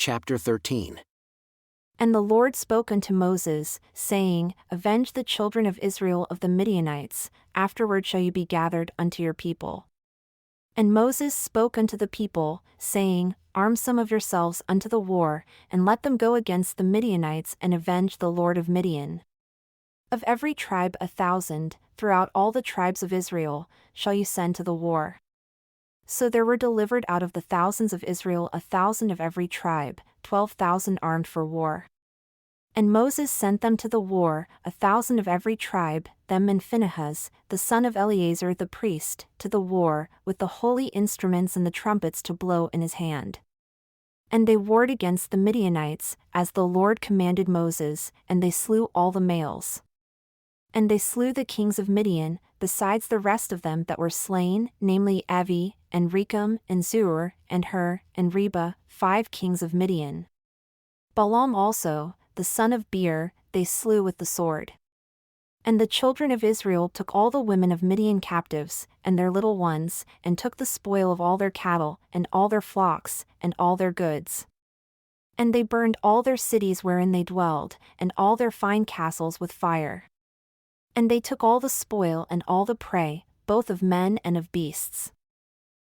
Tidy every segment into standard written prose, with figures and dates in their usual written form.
chapter 13. And the Lord spoke unto Moses, saying, Avenge the children of Israel of the Midianites, afterward shall you be gathered unto your people. And Moses spoke unto the people, saying, Arm some of yourselves unto the war, and let them go against the Midianites and avenge the Lord of Midian. Of every tribe 1,000, throughout all the tribes of Israel, shall you send to the war. So there were delivered out of the thousands of Israel 1,000 of every tribe, 12,000 armed for war. And Moses sent them to the war, 1,000 of every tribe, them and Phinehas, the son of Eleazar the priest, to the war, with the holy instruments and the trumpets to blow in his hand. And they warred against the Midianites, as the Lord commanded Moses, and they slew all the males. And they slew the kings of Midian, besides the rest of them that were slain, namely Avi, and Rechem, and Zur, and Hur, and Reba, 5 kings of Midian. Balaam also, the son of Beer, they slew with the sword. And the children of Israel took all the women of Midian captives, and their little ones, and took the spoil of all their cattle, and all their flocks, and all their goods. And they burned all their cities wherein they dwelled, and all their fine castles with fire. And they took all the spoil and all the prey, both of men and of beasts.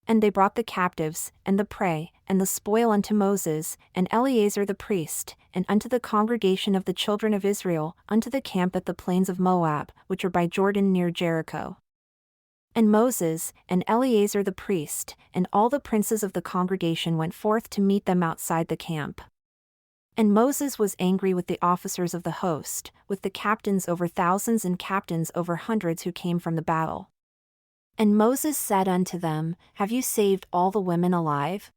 And they brought the captives, and the prey, and the spoil unto Moses, and Eleazar the priest, and unto the congregation of the children of Israel, unto the camp at the plains of Moab, which are by Jordan near Jericho. And Moses, and Eleazar the priest, and all the princes of the congregation went forth to meet them outside the camp. And Moses was angry with the officers of the host, with the captains over thousands and captains over hundreds who came from the battle. And Moses said unto them, Have you saved all the women alive?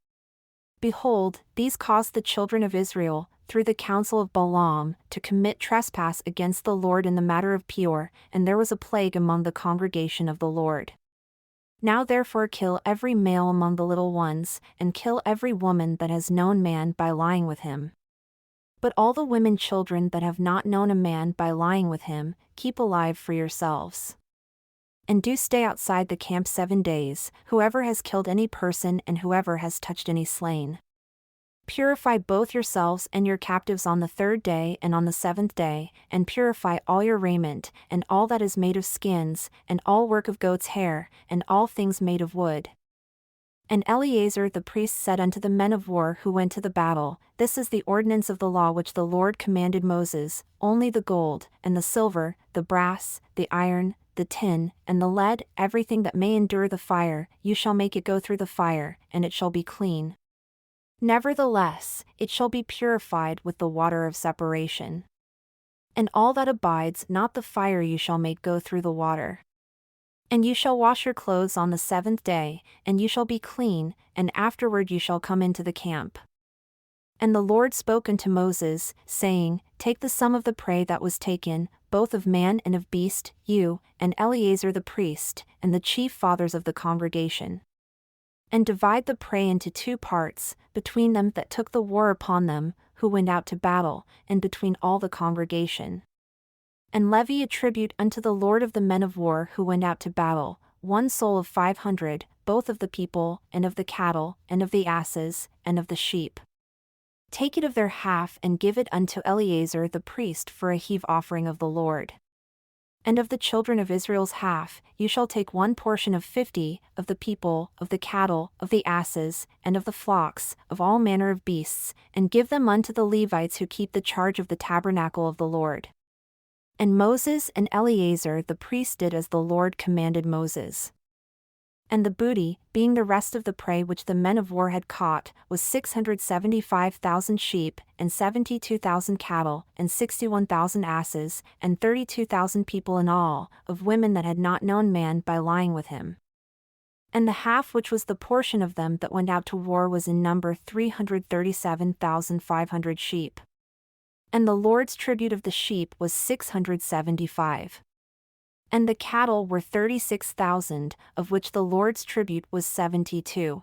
Behold, these caused the children of Israel, through the counsel of Balaam, to commit trespass against the Lord in the matter of Peor, and there was a plague among the congregation of the Lord. Now therefore kill every male among the little ones, and kill every woman that has known man by lying with him. But all the women children that have not known a man by lying with him, keep alive for yourselves. And do stay outside the camp 7 days, whoever has killed any person and whoever has touched any slain. Purify both yourselves and your captives on the 3rd day and on the 7th day, and purify all your raiment, and all that is made of skins, and all work of goat's hair, and all things made of wood. And Eleazar the priest said unto the men of war who went to the battle, This is the ordinance of the law which the Lord commanded Moses, only the gold, and the silver, the brass, the iron, the tin, and the lead, everything that may endure the fire, you shall make it go through the fire, and it shall be clean. Nevertheless, it shall be purified with the water of separation. And all that abides not the fire you shall make go through the water. And you shall wash your clothes on the 7th day, and you shall be clean, and afterward you shall come into the camp. And the Lord spoke unto Moses, saying, Take the sum of the prey that was taken, both of man and of beast, you, and Eleazar the priest, and the chief fathers of the congregation. And divide the prey into 2 parts, between them that took the war upon them, who went out to battle, and between all the congregation. And levy a tribute unto the Lord of the men of war who went out to battle, 1 soul of 500, both of the people, and of the cattle, and of the asses, and of the sheep. Take it of their half and give it unto Eleazar the priest for a heave offering of the Lord. And of the children of Israel's half, you shall take 1 portion of 50, of the people, of the cattle, of the asses, and of the flocks, of all manner of beasts, and give them unto the Levites who keep the charge of the tabernacle of the Lord. And Moses and Eleazar the priest did as the Lord commanded Moses. And the booty, being the rest of the prey which the men of war had caught, was 675,000 sheep, and 72,000 cattle, and 61,000 asses, and 32,000 people in all, of women that had not known man by lying with him. And the half which was the portion of them that went out to war was in number 337,500 sheep. And the Lord's tribute of the sheep was 675. And the cattle were 36,000, of which the Lord's tribute was 72.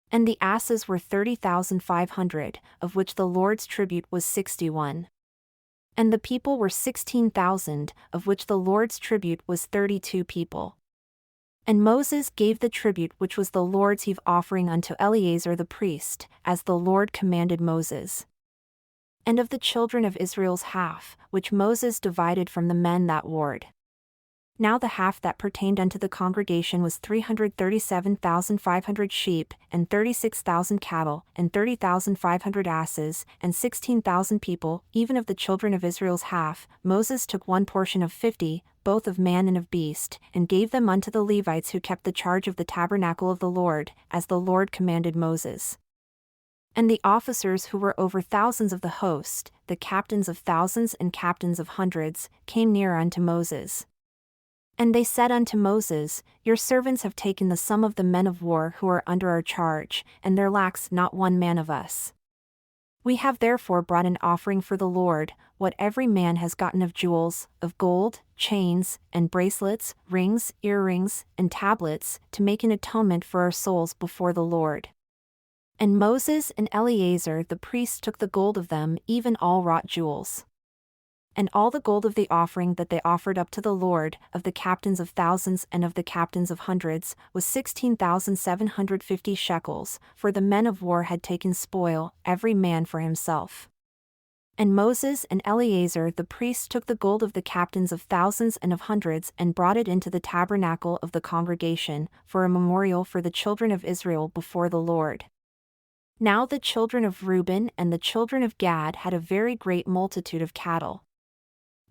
And the asses were 30,500, of which the Lord's tribute was 61. And the people were 16,000, of which the Lord's tribute was 32 people. And Moses gave the tribute which was the Lord's heave offering unto Eleazar the priest, as the Lord commanded Moses. And of the children of Israel's half, which Moses divided from the men that warred. Now the half that pertained unto the congregation was 337,500 sheep, and 36,000 cattle, and 30,500 asses, and 16,000 people, even of the children of Israel's half. Moses took one portion of 50, both of man and of beast, and gave them unto the Levites who kept the charge of the tabernacle of the Lord, as the Lord commanded Moses. And the officers who were over thousands of the host, the captains of thousands and captains of hundreds, came near unto Moses. And they said unto Moses, Your servants have taken the sum of the men of war who are under our charge, and there lacks not one man of us. We have therefore brought an offering for the Lord, what every man has gotten of jewels, of gold, chains, and bracelets, rings, earrings, and tablets, to make an atonement for our souls before the Lord. And Moses and Eleazar the priest took the gold of them, even all wrought jewels. And all the gold of the offering that they offered up to the Lord, of the captains of thousands and of the captains of hundreds, was 16,750 shekels, for the men of war had taken spoil, every man for himself. And Moses and Eleazar the priest took the gold of the captains of thousands and of hundreds and brought it into the tabernacle of the congregation, for a memorial for the children of Israel before the Lord. Now the children of Reuben and the children of Gad had a very great multitude of cattle.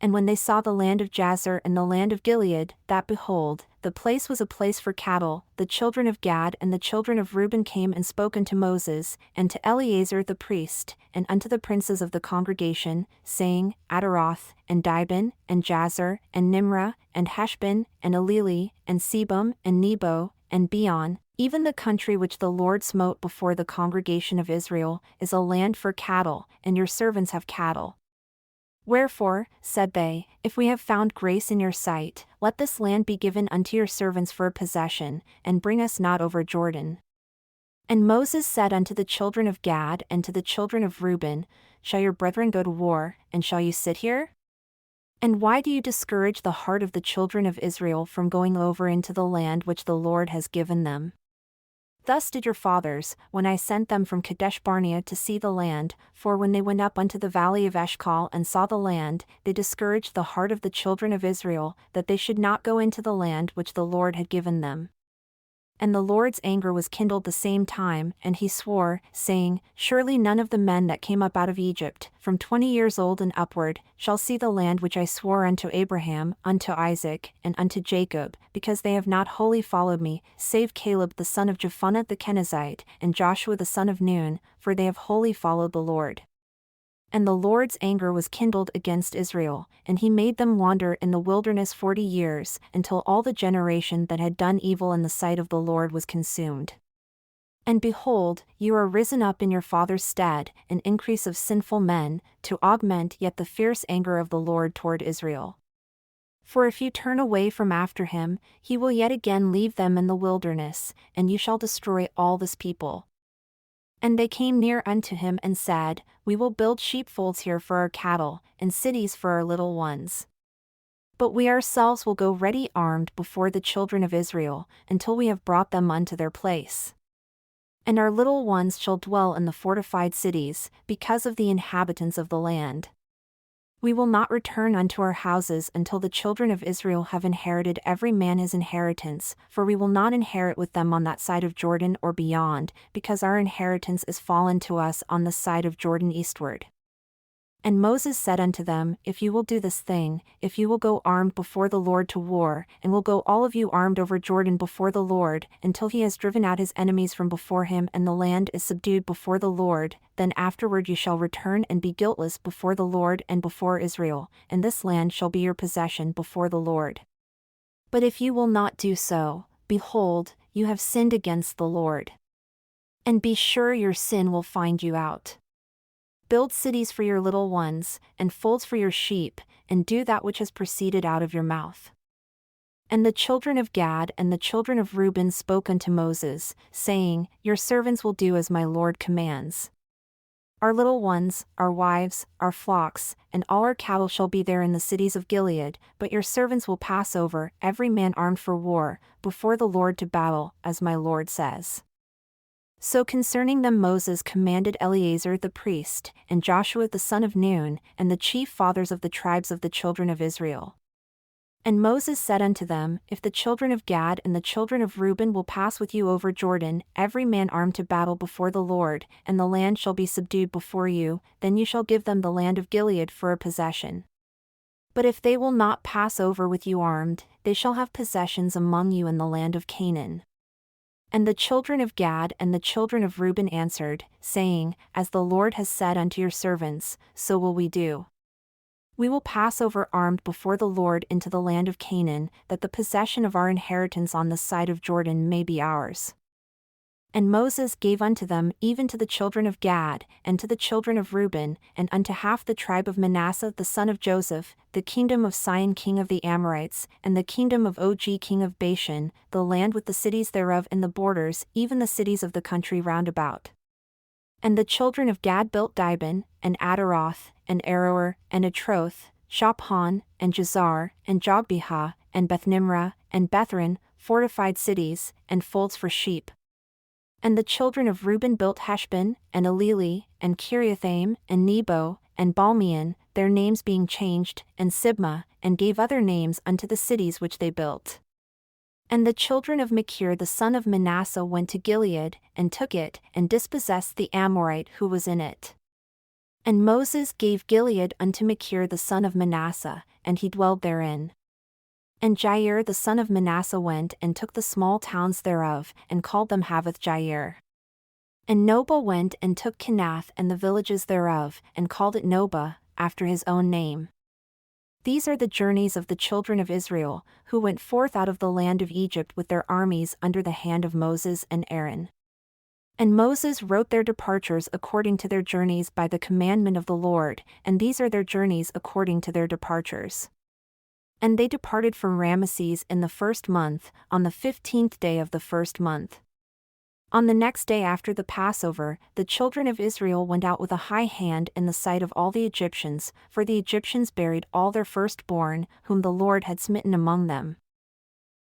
And when they saw the land of Jazer and the land of Gilead, that behold, the place was a place for cattle, the children of Gad and the children of Reuben came and spoke unto Moses, and to Eleazar the priest, and unto the princes of the congregation, saying, Ataroth, and Dibon, and Jazer, and Nimrah, and Heshbon, and Eleli, and Sebum, and Nebo, and Beon, even the country which the Lord smote before the congregation of Israel, is a land for cattle, and your servants have cattle. Wherefore, said they, if we have found grace in your sight, let this land be given unto your servants for a possession, and bring us not over Jordan. And Moses said unto the children of Gad and to the children of Reuben, Shall your brethren go to war, and shall you sit here? And why do you discourage the heart of the children of Israel from going over into the land which the Lord has given them? Thus did your fathers, when I sent them from Kadesh Barnea to see the land, for when they went up unto the valley of Eshcol and saw the land, they discouraged the heart of the children of Israel, that they should not go into the land which the Lord had given them. And the Lord's anger was kindled the same time, and he swore, saying, Surely none of the men that came up out of Egypt, from 20 years old and upward, shall see the land which I swore unto Abraham, unto Isaac, and unto Jacob, because they have not wholly followed me, save Caleb the son of Jephunneh the Kenizzite, and Joshua the son of Nun, for they have wholly followed the Lord. And the Lord's anger was kindled against Israel, and he made them wander in the wilderness 40 years, until all the generation that had done evil in the sight of the Lord was consumed. And behold, you are risen up in your father's stead, an increase of sinful men, to augment yet the fierce anger of the Lord toward Israel. For if you turn away from after him, he will yet again leave them in the wilderness, and you shall destroy all this people. And they came near unto him and said, We will build sheepfolds here for our cattle, and cities for our little ones. But we ourselves will go ready armed before the children of Israel, until we have brought them unto their place. And our little ones shall dwell in the fortified cities, because of the inhabitants of the land. We will not return unto our houses until the children of Israel have inherited every man his inheritance, for we will not inherit with them on that side of Jordan or beyond, because our inheritance is fallen to us on the side of Jordan eastward. And Moses said unto them, If you will do this thing, if you will go armed before the Lord to war, and will go all of you armed over Jordan before the Lord, until he has driven out his enemies from before him and the land is subdued before the Lord, then afterward you shall return and be guiltless before the Lord and before Israel, and this land shall be your possession before the Lord. But if you will not do so, behold, you have sinned against the Lord. And be sure your sin will find you out. Build cities for your little ones, and folds for your sheep, and do that which has proceeded out of your mouth. And the children of Gad and the children of Reuben spoke unto Moses, saying, Your servants will do as my Lord commands. Our little ones, our wives, our flocks, and all our cattle shall be there in the cities of Gilead, but your servants will pass over, every man armed for war, before the Lord to battle, as my Lord says." So concerning them Moses commanded Eleazar the priest, and Joshua the son of Nun, and the chief fathers of the tribes of the children of Israel. And Moses said unto them, If the children of Gad and the children of Reuben will pass with you over Jordan, every man armed to battle before the Lord, and the land shall be subdued before you, then you shall give them the land of Gilead for a possession. But if they will not pass over with you armed, they shall have possessions among you in the land of Canaan. And the children of Gad and the children of Reuben answered, saying, As the Lord has said unto your servants, so will we do. We will pass over armed before the Lord into the land of Canaan, that the possession of our inheritance on the side of Jordan may be ours. And Moses gave unto them even to the children of Gad, and to the children of Reuben, and unto half the tribe of Manasseh the son of Joseph, the kingdom of Sihon king of the Amorites, and the kingdom of Og king of Bashan, the land with the cities thereof in the borders, even the cities of the country round about. And the children of Gad built Dibon, and Adaroth, and Aroer, and Atroth, Shophan, and Jazar, and Jogbehah, and Bethnimrah, and Bethran, fortified cities, and folds for sheep. And the children of Reuben built Heshbon, and Eleli, and Kiriathaim, and Nebo, and Balmeon, their names being changed, and Sibmah, and gave other names unto the cities which they built. And the children of Machir the son of Manasseh went to Gilead, and took it, and dispossessed the Amorite who was in it. And Moses gave Gilead unto Machir the son of Manasseh, and he dwelled therein. And Jair the son of Manasseh went and took the small towns thereof, and called them Havoth-Jair. And Nobah went and took Kenath and the villages thereof, and called it Nobah, after his own name. These are the journeys of the children of Israel, who went forth out of the land of Egypt with their armies under the hand of Moses and Aaron. And Moses wrote their departures according to their journeys by the commandment of the Lord, and these are their journeys according to their departures. And they departed from Ramesses in the 1st month, on the 15th day of the 1st month. On the next day after the Passover, the children of Israel went out with a high hand in the sight of all the Egyptians, for the Egyptians buried all their firstborn, whom the Lord had smitten among them.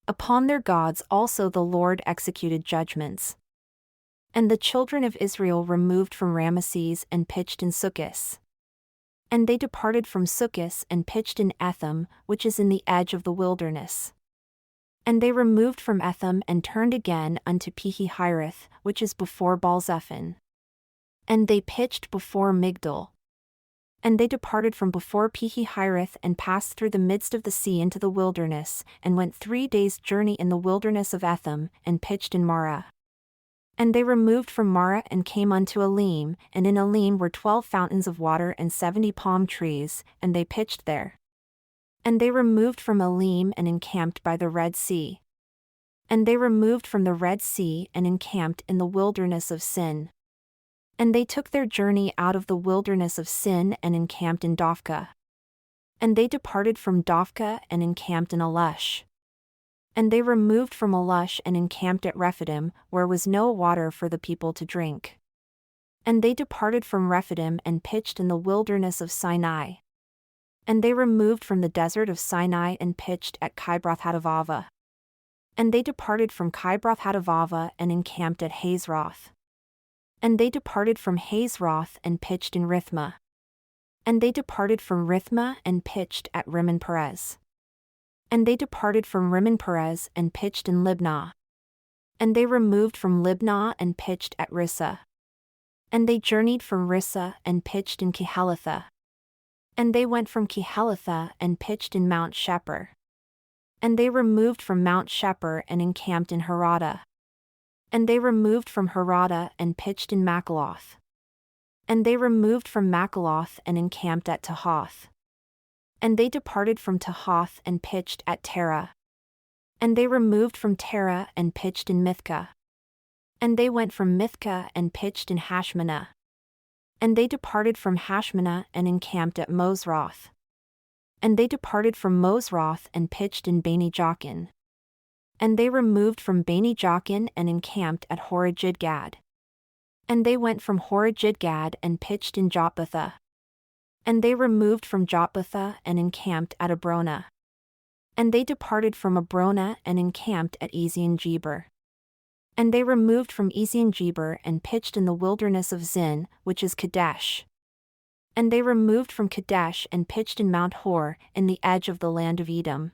Upon their gods also the Lord executed judgments. And the children of Israel removed from Ramesses and pitched in Succoth. And they departed from Succoth and pitched in Etham, which is in the edge of the wilderness. And they removed from Etham and turned again unto Pi-hahiroth, which is before Baal-zephon. And they pitched before Migdol. And they departed from before Pi-hahiroth and passed through the midst of the sea into the wilderness, and went 3 days' journey in the wilderness of Etham, and pitched in Marah. And they removed from Marah and came unto Elim, and in Elim were 12 fountains of water and 70 palm trees, and they pitched there. And they removed from Elim and encamped by the Red Sea. And they removed from the Red Sea and encamped in the wilderness of Sin. And they took their journey out of the wilderness of Sin and encamped in Dophkah. And they departed from Dophkah and encamped in Elush. And they removed from Elush and encamped at Rephidim, where was no water for the people to drink. And they departed from Rephidim and pitched in the wilderness of Sinai. And they removed from the desert of Sinai and pitched at Kibroth-Hattaavah. And they departed from Kibroth-Hattaavah and encamped at Hazeroth. And they departed from Hazeroth and pitched in Rithmah. And they departed from Rithmah and pitched at Rimmon-Perez. And they departed from Rimmon-Perez and pitched in Libnah. And they removed from Libnah and pitched at Rissah. And they journeyed from Rissah and pitched in Kehelathah. And they went from Kehelathah and pitched in Mount Shepher. And they removed from Mount Shepher and encamped in Harada. And they removed from Harada and pitched in Makaloth. And they removed from Makaloth and encamped at Tahath. And they departed from Tahath and pitched at Terah. And they removed from Terah and pitched in Mithkah. And they went from Mithkah and pitched in Hashmanah. And they departed from Hashmanah and encamped at Mosroth. And they departed from Mosroth and pitched in Beni-Jaakan. And they removed from Beni-Jaakan and encamped at Horah-Jidgad. And they went from Horah-Jidgad and pitched in Jotbathah. And they removed from Jotbathah and encamped at Abrona. And they departed from Abrona and encamped at Ezion-Geber. And they removed from Ezion-Geber and pitched in the wilderness of Zin, which is Kadesh. And they removed from Kadesh and pitched in Mount Hor, in the edge of the land of Edom.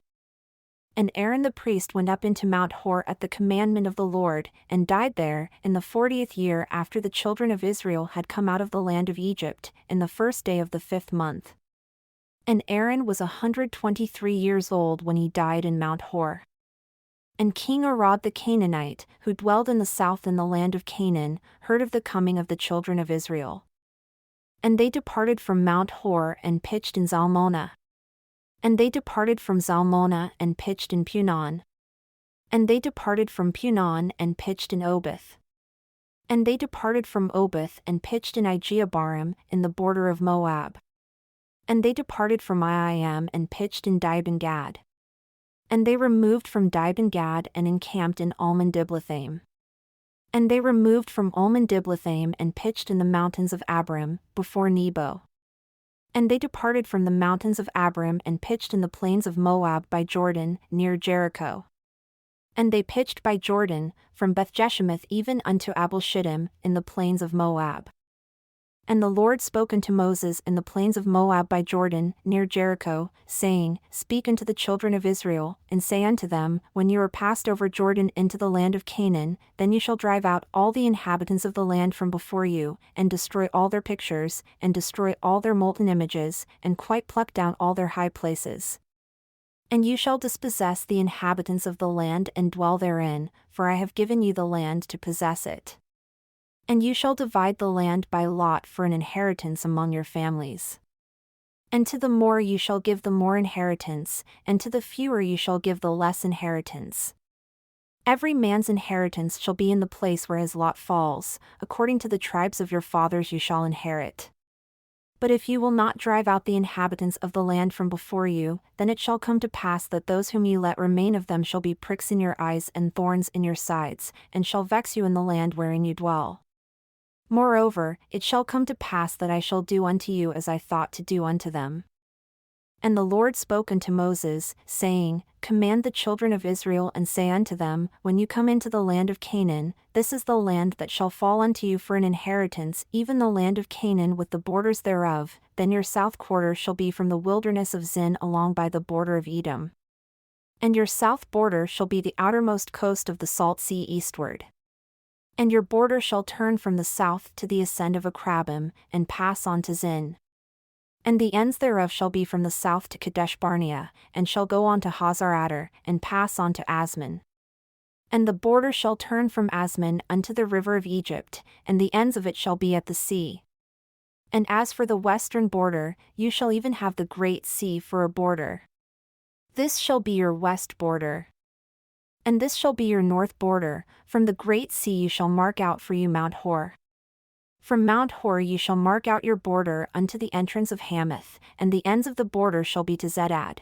And Aaron the priest went up into Mount Hor at the commandment of the Lord, and died there, in the 40th year after the children of Israel had come out of the land of Egypt, in the 1st day of the 5th month. And Aaron was 123 years old when he died in Mount Hor. And King Arad the Canaanite, who dwelled in the south in the land of Canaan, heard of the coming of the children of Israel. And they departed from Mount Hor and pitched in Zalmonah. And they departed from Zalmonah and pitched in Punon. And they departed from Punon and pitched in Oboth. And they departed from Oboth and pitched in Ijeabarim, in the border of Moab. And they departed from Iam and pitched in Dibon-Gad. And they removed from Dibon-Gad and encamped in Almon-Diblathaim. And they removed from Almon-Diblathaim and pitched in the mountains of Abarim, before Nebo. And they departed from the mountains of Abarim and pitched in the plains of Moab by Jordan, near Jericho. And they pitched by Jordan, from Beth-Jeshimoth even unto Abel-Shittim, in the plains of Moab. And the Lord spoke unto Moses in the plains of Moab by Jordan, near Jericho, saying, Speak unto the children of Israel, and say unto them, When you are passed over Jordan into the land of Canaan, then you shall drive out all the inhabitants of the land from before you, and destroy all their pictures, and destroy all their molten images, and quite pluck down all their high places. And you shall dispossess the inhabitants of the land and dwell therein, for I have given you the land to possess it. And you shall divide the land by lot for an inheritance among your families. And to the more you shall give the more inheritance, and to the fewer you shall give the less inheritance. Every man's inheritance shall be in the place where his lot falls, according to the tribes of your fathers you shall inherit. But if you will not drive out the inhabitants of the land from before you, then it shall come to pass that those whom you let remain of them shall be pricks in your eyes and thorns in your sides, and shall vex you in the land wherein you dwell. Moreover, it shall come to pass that I shall do unto you as I thought to do unto them. And the Lord spoke unto Moses, saying, Command the children of Israel and say unto them, When you come into the land of Canaan, this is the land that shall fall unto you for an inheritance, even the land of Canaan with the borders thereof, then your south quarter shall be from the wilderness of Zin along by the border of Edom. And your south border shall be the outermost coast of the salt sea eastward. And your border shall turn from the south to the ascent of Akrabim, and pass on to Zin. And the ends thereof shall be from the south to Kadesh-Barnea, and shall go on to Hazar-Adar, and pass on to Asmon. And the border shall turn from Asmon unto the river of Egypt, and the ends of it shall be at the sea. And as for the western border, you shall even have the great sea for a border. This shall be your west border. And this shall be your north border, from the great sea you shall mark out for you Mount Hor. From Mount Hor you shall mark out your border unto the entrance of Hamath, and the ends of the border shall be to Zedad.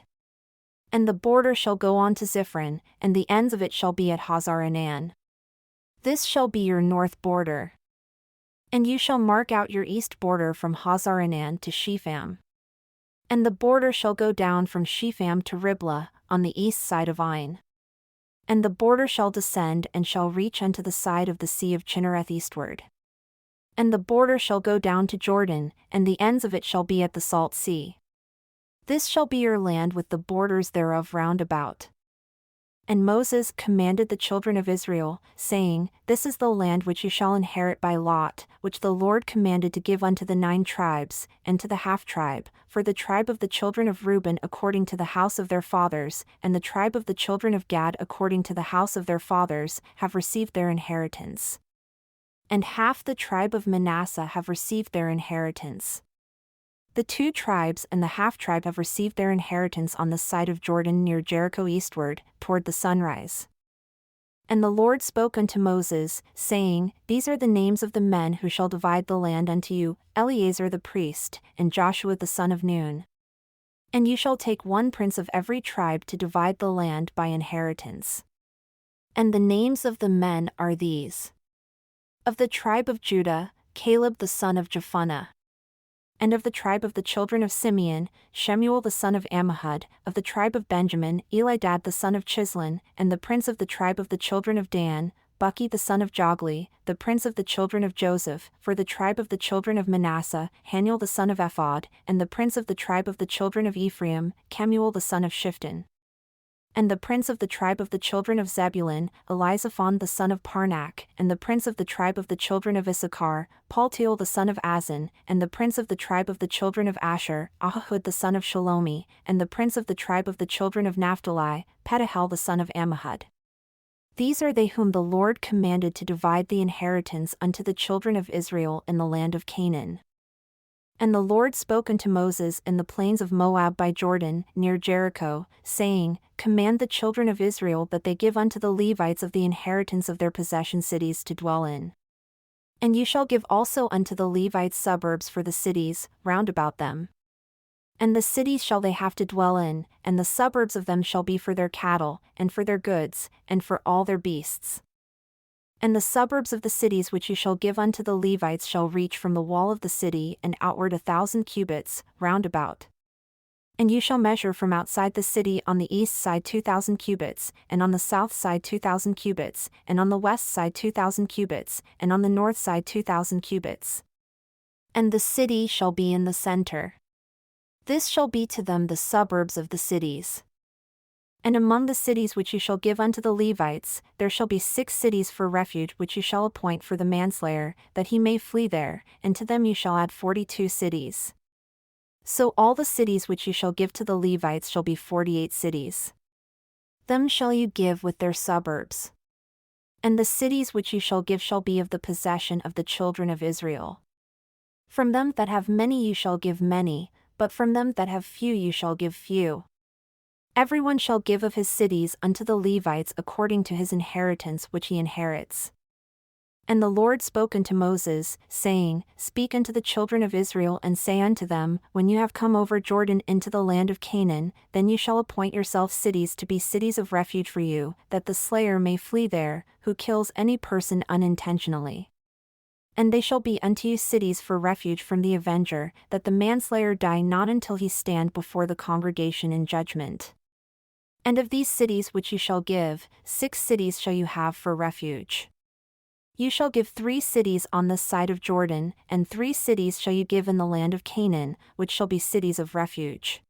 And the border shall go on to Ziphron, and the ends of it shall be at Hazar-Enan. This shall be your north border. And you shall mark out your east border from Hazar-Enan to Shepham. And the border shall go down from Shepham to Riblah, on the east side of Ain. And the border shall descend and shall reach unto the side of the sea of Chinnereth eastward. And the border shall go down to Jordan, and the ends of it shall be at the salt sea. This shall be your land with the borders thereof round about. And Moses commanded the children of Israel, saying, This is the land which you shall inherit by lot, which the Lord commanded to give unto the 9 tribes, and to the half-tribe, for the tribe of the children of Reuben according to the house of their fathers, and the tribe of the children of Gad according to the house of their fathers, have received their inheritance. And half the tribe of Manasseh have received their inheritance. The 2 tribes and the half-tribe have received their inheritance on the side of Jordan near Jericho eastward, toward the sunrise. And the Lord spoke unto Moses, saying, These are the names of the men who shall divide the land unto you, Eleazar the priest, and Joshua the son of Nun. And you shall take 1 prince of every tribe to divide the land by inheritance. And the names of the men are these: Of the tribe of Judah, Caleb the son of Jephunneh. And of the tribe of the children of Simeon, Shemuel the son of Ammihud. Of the tribe of Benjamin, Elidad the son of Chislon. And the prince of the tribe of the children of Dan, Bucki the son of Jogli, the prince of the children of Joseph. For the tribe of the children of Manasseh, Haniel the son of Ephod. And the prince of the tribe of the children of Ephraim, Kemuel the son of Shifton. And the prince of the tribe of the children of Zebulun, Elizaphon the son of Parnak. And the prince of the tribe of the children of Issachar, Paltiel the son of Azan. And the prince of the tribe of the children of Asher, Ahihud the son of Shalomi. And the prince of the tribe of the children of Naphtali, Pedahel the son of Ammihud. These are they whom the Lord commanded to divide the inheritance unto the children of Israel in the land of Canaan. And the Lord spoke unto Moses in the plains of Moab by Jordan, near Jericho, saying, Command the children of Israel that they give unto the Levites of the inheritance of their possession cities to dwell in. And you shall give also unto the Levites suburbs for the cities, round about them. And the cities shall they have to dwell in, and the suburbs of them shall be for their cattle, and for their goods, and for all their beasts. And the suburbs of the cities which you shall give unto the Levites shall reach from the wall of the city and outward 1,000 cubits, round about. And you shall measure from outside the city on the east side 2,000 cubits, and on the south side 2,000 cubits, and on the west side 2,000 cubits, and on the north side 2,000 cubits. And the city shall be in the center. This shall be to them the suburbs of the cities. And among the cities which you shall give unto the Levites, there shall be 6 cities for refuge which you shall appoint for the manslayer, that he may flee there, and to them you shall add 42 cities. So all the cities which you shall give to the Levites shall be 48 cities. Them shall you give with their suburbs. And the cities which you shall give shall be of the possession of the children of Israel. From them that have many you shall give many, but from them that have few you shall give few. Everyone shall give of his cities unto the Levites according to his inheritance which he inherits. And the Lord spoke unto Moses, saying, Speak unto the children of Israel and say unto them, When you have come over Jordan into the land of Canaan, then you shall appoint yourselves cities to be cities of refuge for you, that the slayer may flee there, who kills any person unintentionally. And they shall be unto you cities for refuge from the avenger, that the manslayer die not until he stand before the congregation in judgment. And of these cities which you shall give, 6 cities shall you have for refuge. You shall give 3 cities on this side of Jordan, and 3 cities shall you give in the land of Canaan, which shall be cities of refuge.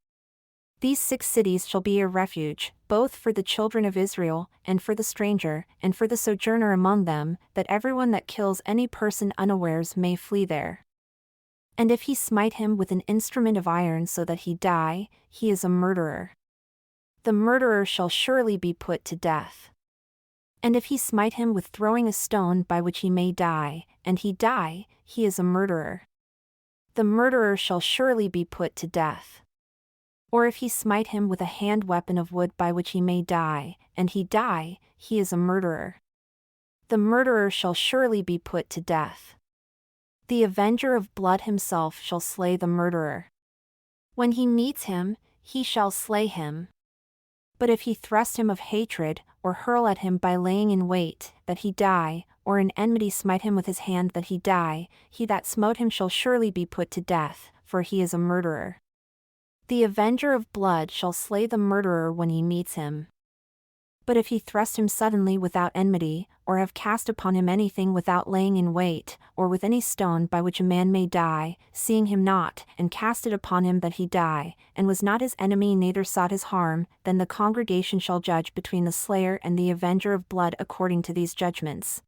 These 6 cities shall be your refuge, both for the children of Israel, and for the stranger, and for the sojourner among them, that everyone that kills any person unawares may flee there. And if he smite him with an instrument of iron so that he die, he is a murderer. The murderer shall surely be put to death. And if he smite him with throwing a stone by which he may die, and he die, he is a murderer. The murderer shall surely be put to death. Or if he smite him with a hand weapon of wood by which he may die, and he die, he is a murderer. The murderer shall surely be put to death. The avenger of blood himself shall slay the murderer. When he meets him, he shall slay him. But if he thrust him of hatred, or hurl at him by laying in wait, that he die, or in enmity smite him with his hand that he die, he that smote him shall surely be put to death, for he is a murderer. The avenger of blood shall slay the murderer when he meets him. But if he thrust him suddenly without enmity, or have cast upon him anything without laying in wait, or with any stone by which a man may die, seeing him not, and cast it upon him that he die, and was not his enemy neither sought his harm, then the congregation shall judge between the slayer and the avenger of blood according to these judgments.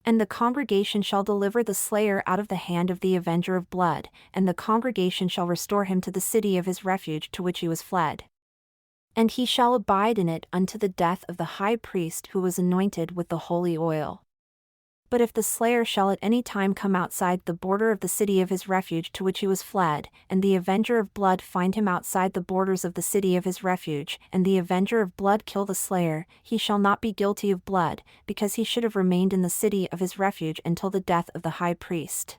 And the congregation shall deliver the slayer out of the hand of the avenger of blood, and the congregation shall restore him to the city of his refuge to which he was fled. And he shall abide in it unto the death of the high priest who was anointed with the holy oil. But if the slayer shall at any time come outside the border of the city of his refuge to which he was fled, and the avenger of blood find him outside the borders of the city of his refuge, and the avenger of blood kill the slayer, he shall not be guilty of blood, because he should have remained in the city of his refuge until the death of the high priest.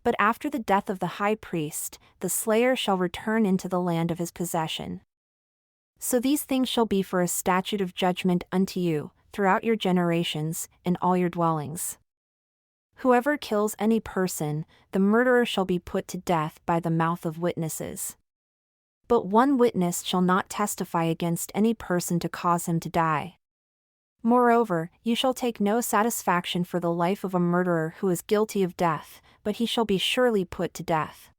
But after the death of the high priest, the slayer shall return into the land of his possession. So these things shall be for a statute of judgment unto you, throughout your generations, in all your dwellings. Whoever kills any person, the murderer shall be put to death by the mouth of witnesses. But one witness shall not testify against any person to cause him to die. Moreover, you shall take no satisfaction for the life of a murderer who is guilty of death, but he shall be surely put to death.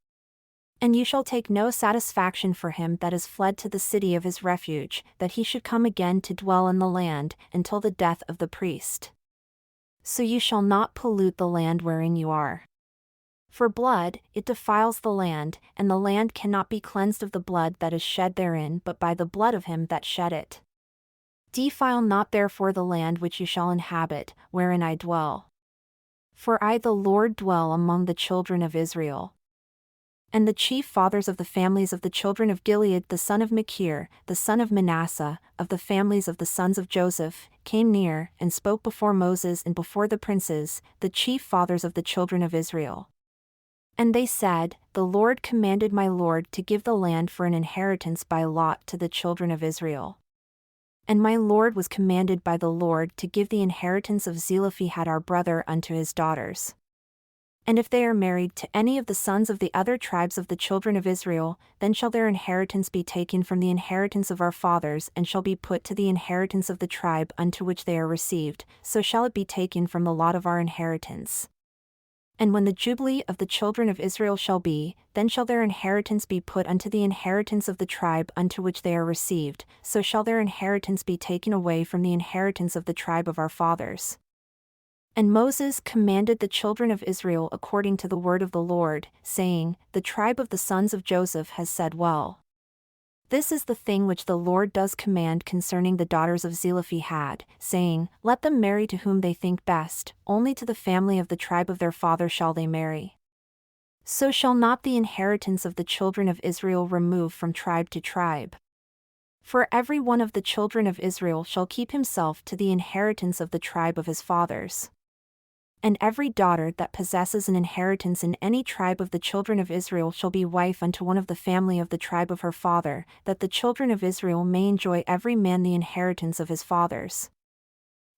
And you shall take no satisfaction for him that is fled to the city of his refuge, that he should come again to dwell in the land, until the death of the priest. So you shall not pollute the land wherein you are. For blood, it defiles the land, and the land cannot be cleansed of the blood that is shed therein but by the blood of him that shed it. Defile not therefore the land which you shall inhabit, wherein I dwell. For I the Lord dwell among the children of Israel. And the chief fathers of the families of the children of Gilead the son of Machir, the son of Manasseh, of the families of the sons of Joseph, came near, and spoke before Moses and before the princes, the chief fathers of the children of Israel. And they said, The Lord commanded my Lord to give the land for an inheritance by lot to the children of Israel. And my Lord was commanded by the Lord to give the inheritance of Zelophehad our brother unto his daughters. And if they are married to any of the sons of the other tribes of the children of Israel, then shall their inheritance be taken from the inheritance of our fathers and shall be put to the inheritance of the tribe unto which they are received, so shall it be taken from the lot of our inheritance. And when the jubilee of the children of Israel shall be, then shall their inheritance be put unto the inheritance of the tribe unto which they are received, so shall their inheritance be taken away from the inheritance of the tribe of our fathers. And Moses commanded the children of Israel according to the word of the Lord, saying, The tribe of the sons of Joseph has said well. This is the thing which the Lord does command concerning the daughters of Zelophehad, saying, Let them marry to whom they think best, only to the family of the tribe of their father shall they marry. So shall not the inheritance of the children of Israel remove from tribe to tribe. For every one of the children of Israel shall keep himself to the inheritance of the tribe of his fathers. And every daughter that possesses an inheritance in any tribe of the children of Israel shall be wife unto one of the family of the tribe of her father, that the children of Israel may enjoy every man the inheritance of his fathers.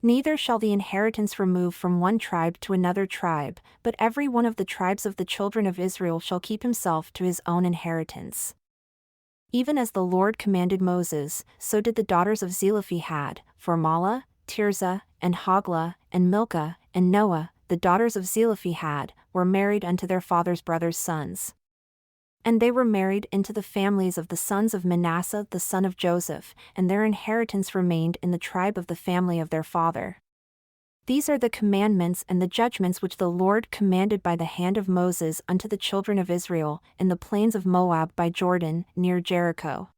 Neither shall the inheritance remove from one tribe to another tribe, but every one of the tribes of the children of Israel shall keep himself to his own inheritance. Even as the Lord commanded Moses, so did the daughters of Zelophehad, for Mahlah, Tirzah, and Hoglah, and Milcah, and Noah, the daughters of Zelophehad, were married unto their father's brothers' sons. And they were married into the families of the sons of Manasseh the son of Joseph, and their inheritance remained in the tribe of the family of their father. These are the commandments and the judgments which the Lord commanded by the hand of Moses unto the children of Israel, in the plains of Moab by Jordan, near Jericho.